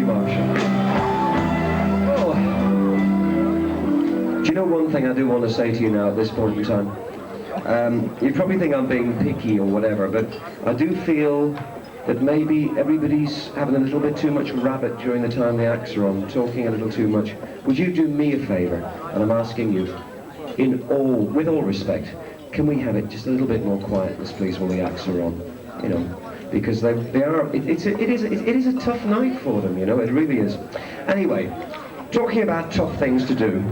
you, Marshall. Oh. Do you know one thing I do want to say to you now at this point in time? You probably think I'm being picky or whatever, but I do feel that maybe everybody's having a little bit too much rabbit during the time the acts are on, talking a little too much. Would you do me a favour? And I'm asking you, with all respect, can we have it just a little bit more quietness, please, when the acts are on? You know, because it is a tough night for them, you know, it really is. Anyway, talking about tough things to do,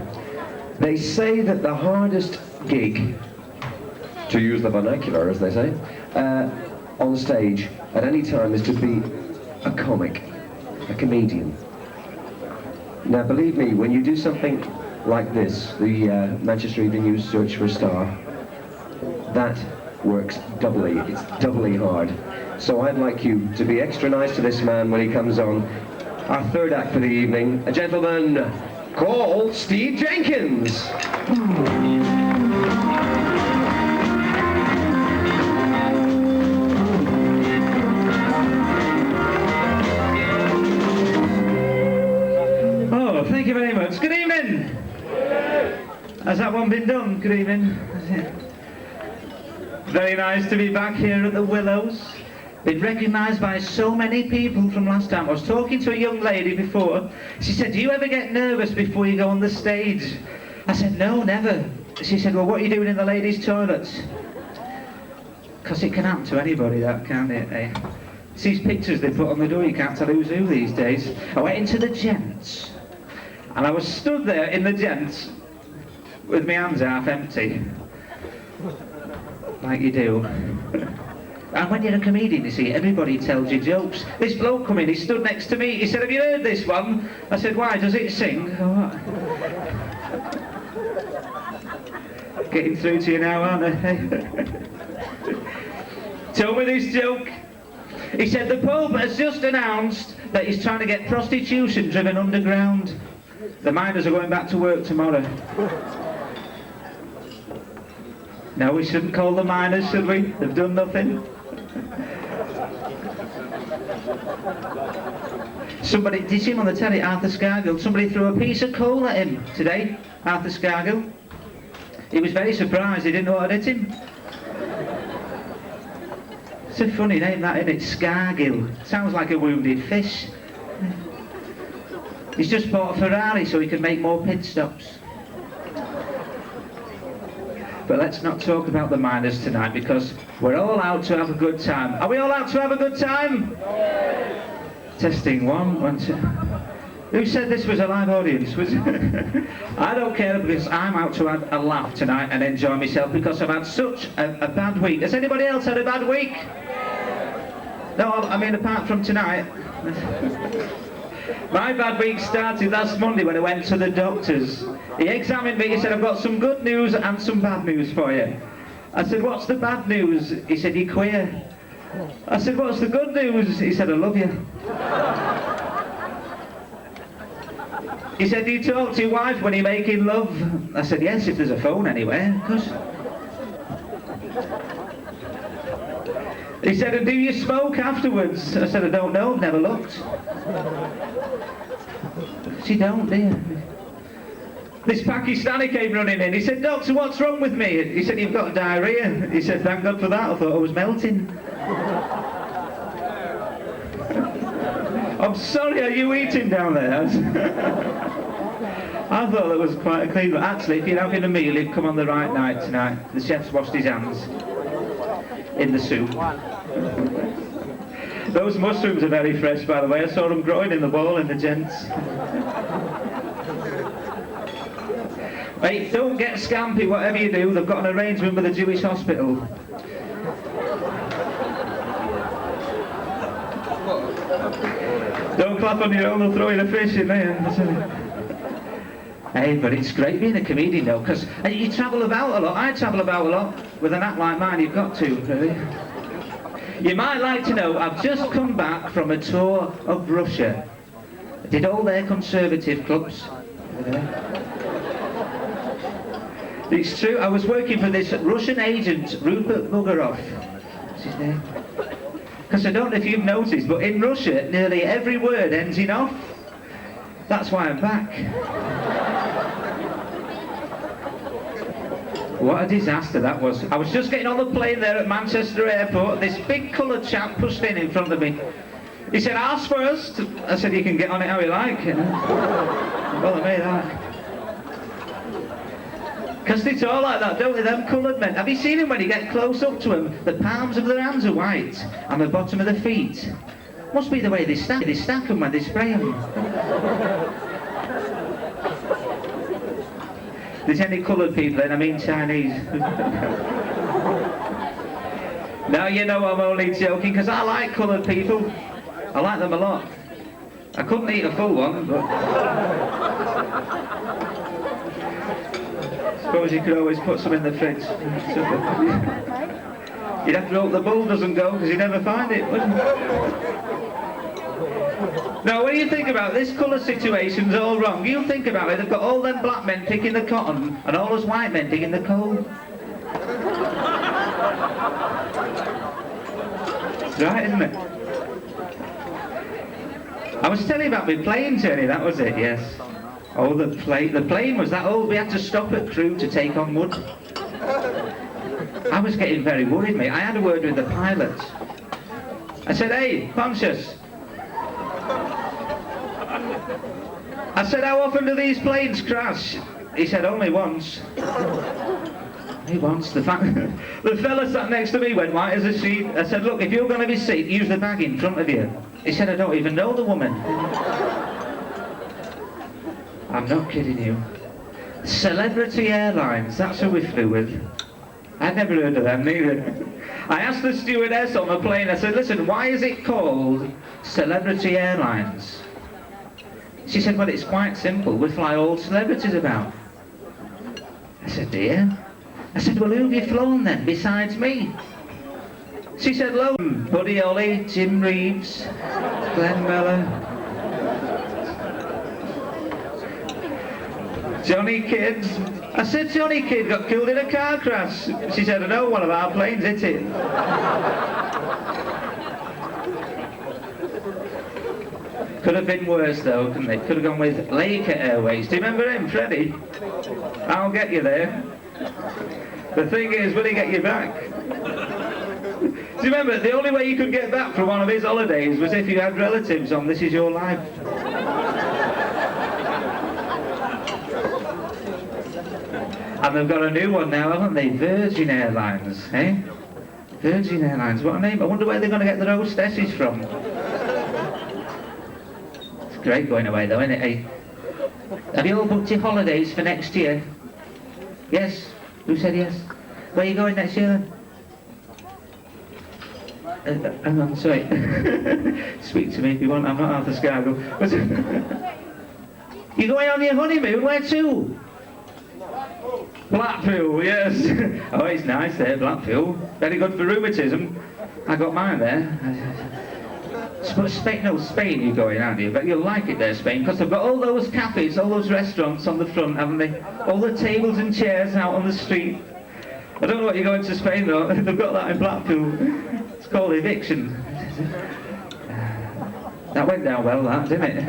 they say that the hardest gig, to use the vernacular, as they say, on stage at any time is to be a comic, a comedian. Now, believe me, when you do something like this, the Manchester Evening News Search for a Star, that works doubly. It's doubly hard. So I'd like you to be extra nice to this man when he comes on. Our third act for the evening, a gentleman called Steve Jenkins. Oh, thank you very much. Good evening. Has that one been done? Good evening. Very nice to be back here at the Willows. Been recognised by so many people from last time. I was talking to a young lady before. She said, do you ever get nervous before you go on the stage? I said, no, never. She said, well, what are you doing in the ladies' toilets? Because it can happen to anybody, that, can't it? Eh? It's these pictures they put on the door, you can't tell who's who these days. I went into the gents, and I was stood there in the gents with my hands half empty. Like you do. And when you're a comedian, you see, everybody tells you jokes. This bloke come in, he stood next to me, he said, have you heard this one? I said, why, does it sing? Oh, what? Getting through to you now, aren't I? Tell me this joke. He said, the Pope has just announced that he's trying to get prostitution driven underground. The miners are going back to work tomorrow. No, we shouldn't call the miners, should we? They've done nothing. Somebody, did you see him on the telly, Arthur Scargill? Somebody threw a piece of coal at him today, Arthur Scargill. He was very surprised, he didn't know what had hit him. It's a funny name, that, isn't it? Scargill. Sounds like a wounded fish. He's just bought a Ferrari so he can make more pit stops. But let's not talk about the miners tonight, because we're all out to have a good time. Are we all out to have a good time? Yes. Testing, one, two. Who said this was a live audience? I don't care, because I'm out to have a laugh tonight and enjoy myself, because I've had such a bad week. Has anybody else had a bad week? Yes. No, I mean apart from tonight. My bad week started last Monday when I went to the doctors. He examined me, he said, I've got some good news and some bad news for you. I said, what's the bad news? He said, you're queer. I said, what's the good news? He said, I love you. He said, do you talk to your wife when you're making love? I said, yes, if there's a phone anywhere, of course. He said, and do you smoke afterwards? I said, I don't know, I've never looked. You don't, do you? This Pakistani came running in. He said, doctor, what's wrong with me? He said, you've got diarrhea. He said, thank God for that, I thought I was melting. I'm sorry, are you eating down there? I thought that was quite a clean, but actually, if you're having a meal, you've come on the right night tonight. The chef's washed his hands in the soup. Those mushrooms are very fresh, by the way. I saw them growing in the bowl in the gents. Hey, don't get scampy, whatever you do. They've got an arrangement with the Jewish hospital. Don't clap on your own, they'll throw you a fish in there. Hey, but it's great being a comedian, though, because you travel about a lot. I travel about a lot. With an act like mine, you've got to, really. You might like to know, I've just come back from a tour of Russia. I did all their conservative clubs. It's true, I was working for this Russian agent, Rupert Mugarov. What's his name? Because Because I don't know if you've noticed, but in Russia, nearly every word ends in off. That's why I'm back. What a disaster that was. I was just getting on the plane there at Manchester Airport. This big coloured chap pushed in front of me. He said, "Ask first." I said, "You can get on it how you like." You know? Well, I made that. Because it's all like that, don't they, them coloured men? Have you seen them when you get close up to them? The palms of their hands are white, and the bottom of their feet. Must be the way they stack them when they spray them. There's any coloured people in, I mean Chinese. Now you know I'm only joking, because I like coloured people. I like them a lot. I couldn't eat a full one, but... suppose you could always put some in the fridge. You'd have to hope the bull doesn't go, because you'd never find it, would you? Now, when you think about this colour situation's all wrong, you think about it, they've got all them black men picking the cotton, and all those white men digging the coal. Right, isn't it? I was telling you about my plane journey, that was it, yes. Oh, the plane was that old, we had to stop at Crewe to take on wood. I was getting very worried, mate. I had a word with the pilot. I said, "Hey, Pontius." I said, "How often do these planes crash?" He said, "Only once." Only once. The fella sat next to me went white as a sheet. I said, "Look, if you're going to be sick, use the bag in front of you." He said, "I don't even know the woman." I'm not kidding you. Celebrity Airlines, that's who we flew with. I'd never heard of them neither. I asked the stewardess on the plane, I said, "Listen, why is it called Celebrity Airlines?" She said, "Well, it's quite simple. We fly all celebrities about." I said, "Dear?" I said, "Well, who have you flown then, besides me?" She said, Buddy Holly, Jim Reeves, Glenn Miller, Johnny Kidd. I said, "Johnny Kidd got killed in a car crash." She said, "I know, one of our planes hit it." Could have been worse though, couldn't it? Could have gone with Laker Airways. Do you remember him, Freddie? I'll get you there. The thing is, will he get you back? Do you remember, the only way you could get back from one of his holidays was if you had relatives on This Is Your Life. And they've got a new one now, haven't they? Virgin Airlines, eh? Virgin Airlines, what a name. I wonder where they're going to get their hostesses from. It's great going away though, isn't it, eh? Have you all booked your holidays for next year? Yes? Who said yes? Where are you going next year then? Hang on, sorry. Speak to me if you want, I'm not Arthur Scargill. You're going on your honeymoon? Where to? Blackpool, yes. Oh, it's nice there, Blackpool. Very good for rheumatism. I got mine there. But Spain, no, Spain you're going, aren't you? But you'll like it there, Spain, because they've got all those cafes, all those restaurants on the front, haven't they? All the tables and chairs out on the street. I don't know what you're going to Spain though. They've got that in Blackpool. It's called eviction. That went down well, that, didn't it?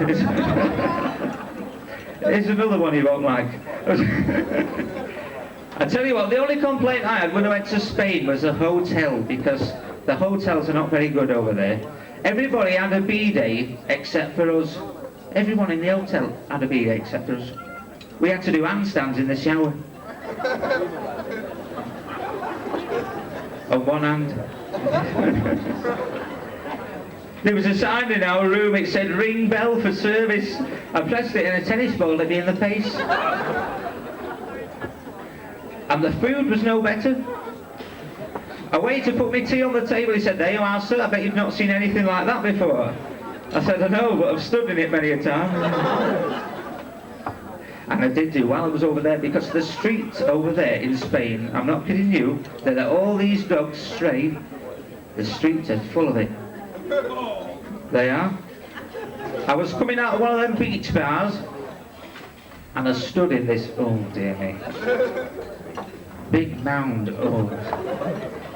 Here's another one you won't like. I tell you what, the only complaint I had when I went to Spain was the hotel, because the hotels are not very good over there. Everybody had a bidet except for us. Everyone in the hotel had a bidet except for us. We had to do handstands in the shower. On one hand. There was a sign in our room, it said "Ring bell for service." I pressed it and a tennis ball hit me in the face. And the food was no better. A waiter put me tea on the table, he said, "There you are, sir, I bet you've not seen anything like that before." I said, "I know, but I've stood in it many a time." And I did do while I was over there, because the streets over there in Spain, I'm not kidding you, that all these dogs stray, the streets are full of it. They are. I was coming out of one of them beach bars, and I stood in this, oh dear me, big mound, oh.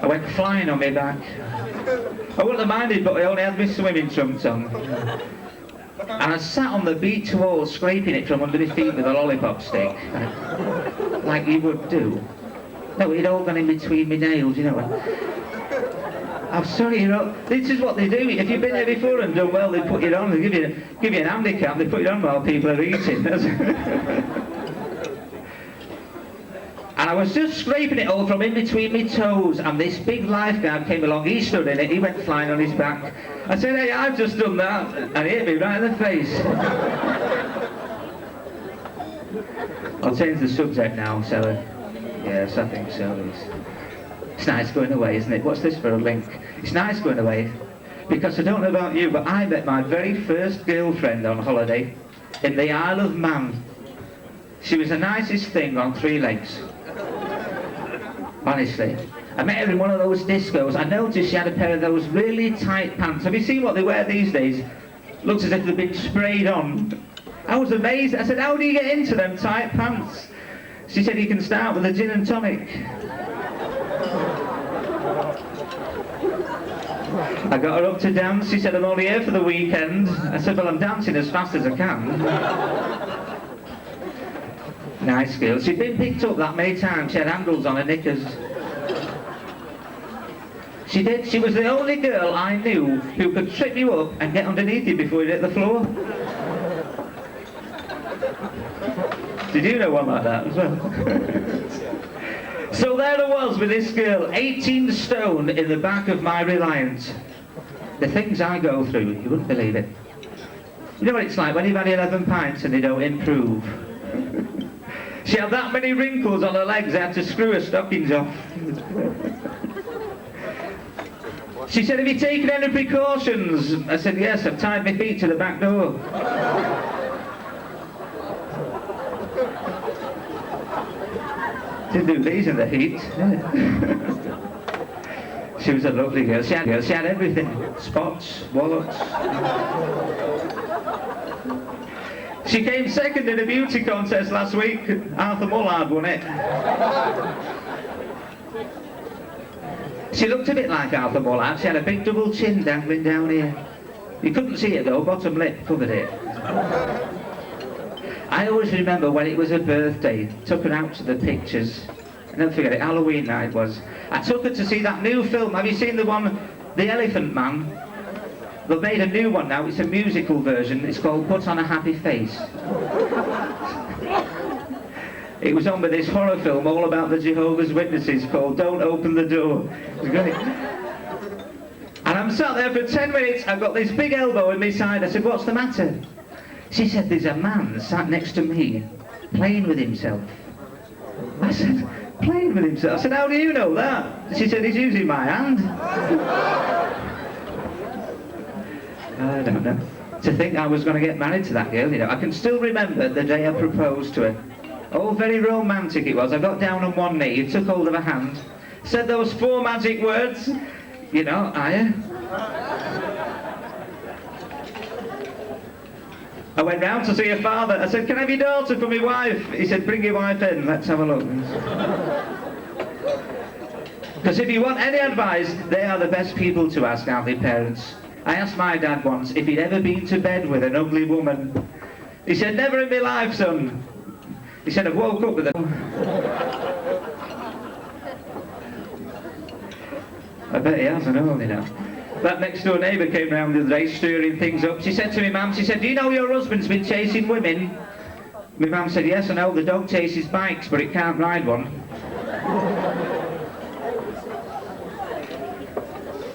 I went flying on my back. I wouldn't have minded, but I only had my swimming trunks on. And I sat on the beach wall scraping it from under my feet with a lollipop stick. Like you would do. No, it'd all gone in between my nails, you know. I'm sorry, you know, this is what they do. If you've been there before and done well, they put you on, they give you an handicap, they put you on while people are eating. And I was just scraping it all from in between my toes, and this big lifeguard came along, he stood in it, he went flying on his back. I said, hey, I've just done that, and he hit me right in the face. I'll change the subject now, so, yes, I think so. It's nice going away, isn't it? What's this for a link? It's nice going away, because I don't know about you, but I met my very first girlfriend on holiday in the Isle of Man. She was the nicest thing on 3 legs. Honestly. I met her in one of those discos. I noticed she had a pair of those really tight pants. Have you seen what they wear these days? Looks as if they've been sprayed on. I was amazed. I said, how do you get into them tight pants? She said, you can start with a gin and tonic. I got her up to dance. She said, I'm only here for the weekend. I said, well, I'm dancing as fast as I can. Nice girl. She'd been picked up that many times. She had handles on her knickers. She did. She was the only girl I knew who could trip you up and get underneath you before you hit the floor. Did you know one like that as well? So there I was with this girl, 18 stone in the back of my Reliant. The things I go through, you wouldn't believe it. You know what it's like when you've had 11 pints and they don't improve. She had that many wrinkles on her legs, I had to screw her stockings off. She said, have you taken any precautions? I said, yes, I've tied my feet to the back door. Didn't do these in the heat. She was a lovely girl. She had everything. Spots, wallets. She came second in a beauty contest last week. Arthur Mullard won it. She looked a bit like Arthur Mullard. She had a big double chin dangling down here. You couldn't see it though, bottom lip covered it. I always remember when it was her birthday, took her out to the pictures. I never forget it, Halloween night was. I took her to see that new film. Have you seen the one, The Elephant Man? They've made a new one now, it's a musical version. It's called Put on a Happy Face. It was on with this horror film all about the Jehovah's Witnesses called Don't Open the Door. It was great. And I'm sat there for 10 minutes, I've got this big elbow in my side. I said, what's the matter? She said, there's a man sat next to me, playing with himself. I said, playing with himself? I said, how do you know that? She said, he's using my hand. I don't know. To think I was going to get married to that girl, you know. I can still remember the day I proposed to her. Oh, very romantic it was. I got down on one knee, took hold of her hand, said those 4 magic words, you know, I went round to see her father. I said, can I have your daughter for my wife? He said, bring your wife in, let's have a look. Because if you want any advice, they are the best people to ask, aren't they, parents? I asked my dad once if he'd ever been to bed with an ugly woman. He said, never in my life, son. He said, I've woke up with a... I bet he has, I know, you know. That next door neighbour came round the other day, stirring things up. She said to me, Mum, she said, do you know your husband's been chasing women? My mum said, yes, I know, the dog chases bikes, but it can't ride one.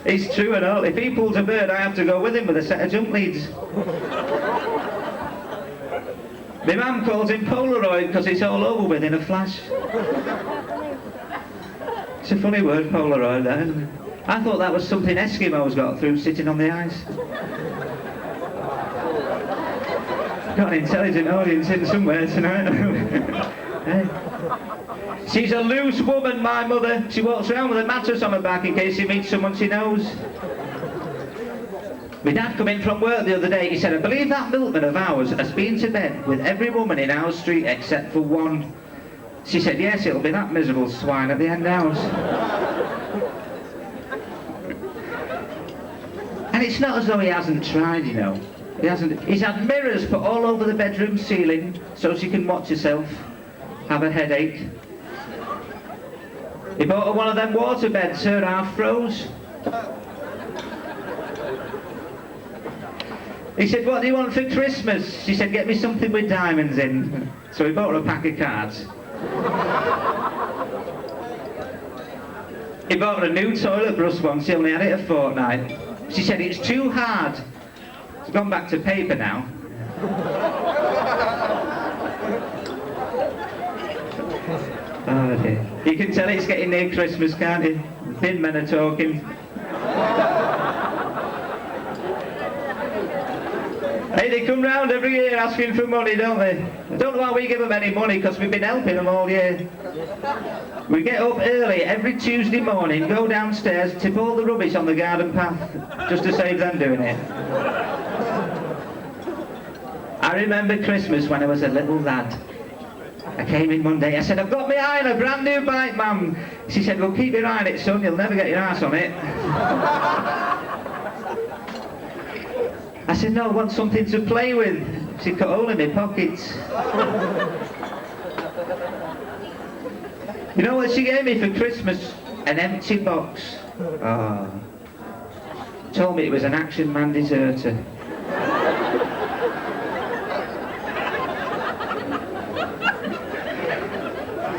It's true and all. If he pulls a bird, I have to go with him with a set of jump leads. My mum calls him Polaroid because it's all over with in a flash. It's a funny word, Polaroid, that, isn't it? I thought that was something Eskimos got through sitting on the ice. Got an intelligent audience in somewhere tonight. Hey. She's a loose woman, my mother. She walks around with a mattress on her back in case she meets someone she knows. My dad come in from work the other day. He said, I believe that milkman of ours has been to bed with every woman in our street except for one. She said, yes, it'll be that miserable swine at the end house. It's not as though he hasn't tried, you know. He hasn't. He's had mirrors put all over the bedroom ceiling so she can watch herself have a headache. He bought her one of them water beds, her half froze. He said, what do you want for Christmas? She said, get me something with diamonds in. So he bought her a pack of cards. He bought her a new toilet brush once, he only had it a fortnight. She said, it's too hard. It's gone back to paper now. Oh dear. You can tell it's getting near Christmas, can't you? Thin men are talking. Hey, they come round every year asking for money, don't they? I don't know why we give them any money, because we've been helping them all year. We get up early every Tuesday morning, go downstairs, tip all the rubbish on the garden path, just to save them doing it. I remember Christmas when I was a little lad. I came in one day, I said, I've got my eye on a brand new bike, Mum. She said, well, keep your eye on it, son, you'll never get your arse on it. I said, no, I want something to play with. She cut a hole in my pockets. You know what she gave me for Christmas? An empty box. Oh. Told me it was an Action Man deserter.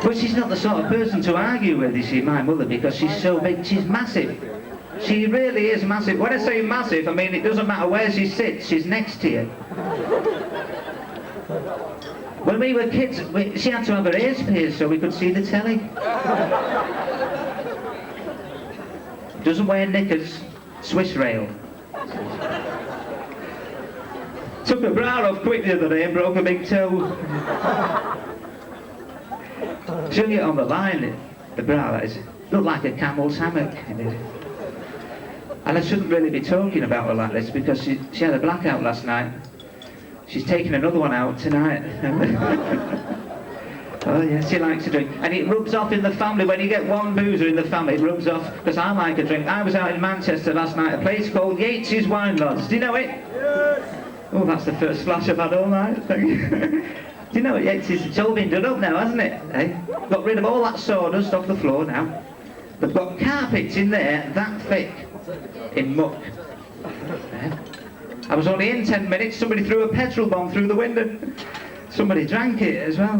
But she's not the sort of person to argue with, you see, my mother, because she's so big, she's massive. She really is massive. When I say massive, I mean it doesn't matter where she sits, she's next to you. When we were kids, she had to have her ears pierced so we could see the telly. Doesn't wear knickers, Swiss rail. Took her bra off quick the other day and broke a big toe. She hung it on the line, the bra, that is. Looked like a camel's hammock. And I shouldn't really be talking about her like this because she had a blackout last night. She's taking another one out tonight. Oh yeah, she likes to drink. And it rubs off in the family. When you get one boozer in the family, it rubs off. Because I like a drink. I was out in Manchester last night, a place called Yates's Wine Lodge. Do you know it? Yes! Oh, that's the first flash I've had all night. Thank you. Do you know what Yates is? It's all been done up now, hasn't it? Eh? Got rid of all that sawdust off the floor now. They've got carpets in there that thick, in muck. Eh? I was only in 10 minutes, somebody threw a petrol bomb through the window. Somebody drank it as well.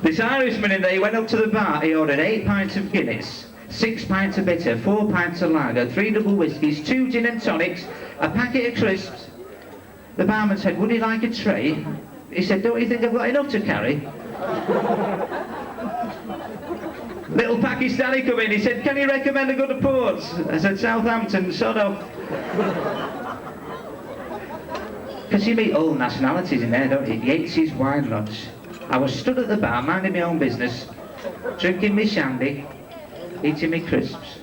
This Irishman in there, he went up to the bar, he ordered 8 pints of Guinness, 6 pints of bitter, 4 pints of lager, 3 double whiskies, 2 gin and tonics, a packet of crisps. The barman said, would he like a tray? He said, don't you think I've got enough to carry? Little Pakistani come in, he said, can you recommend a good port? I said, Southampton, sod off. Because you meet all nationalities in there, don't you? Yates's Wine Lodge. I was stood at the bar, minding my own business, drinking me shandy, eating me crisps.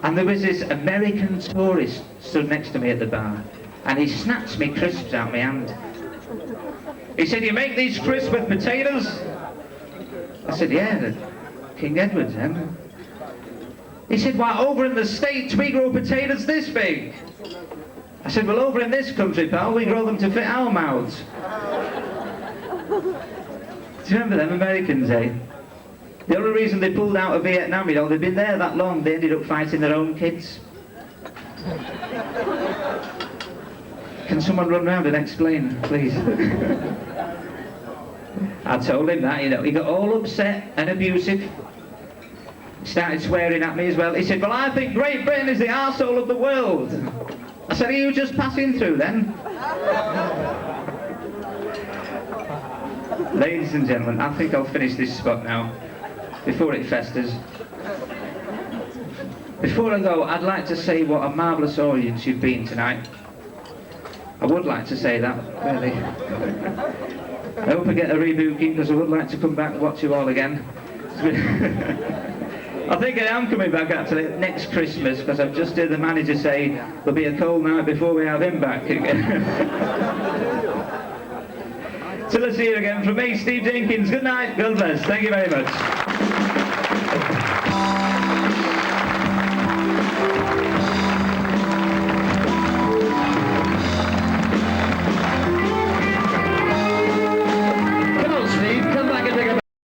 And there was this American tourist stood next to me at the bar. And he snatched me crisps out of my hand. He said, you make these crisps with potatoes? I said, yeah, King Edward's, eh? He said, why, over in the States we grow potatoes this big. I said, well, over in this country, pal, we grow them to fit our mouths. Do you remember them Americans, eh? The only reason they pulled out of Vietnam, you know, they've been there that long, they ended up fighting their own kids. Can someone run round and explain, please? I told him that, you know. He got all upset and abusive. He started swearing at me as well. He said, well, I think Great Britain is the arsehole of the world. I said, are you just passing through then? Ladies and gentlemen, I think I'll finish this spot now, before it festers. Before I go, I'd like to say what a marvellous audience you've been tonight. I would like to say that, really. I hope I get a rebooking because I would like to come back and watch you all again. I think I am coming back actually next Christmas because I've just heard the manager say there'll be a cold night before we have him back again. So let's see you again from me, Steve Jenkins. Good night, God bless. Thank you very much.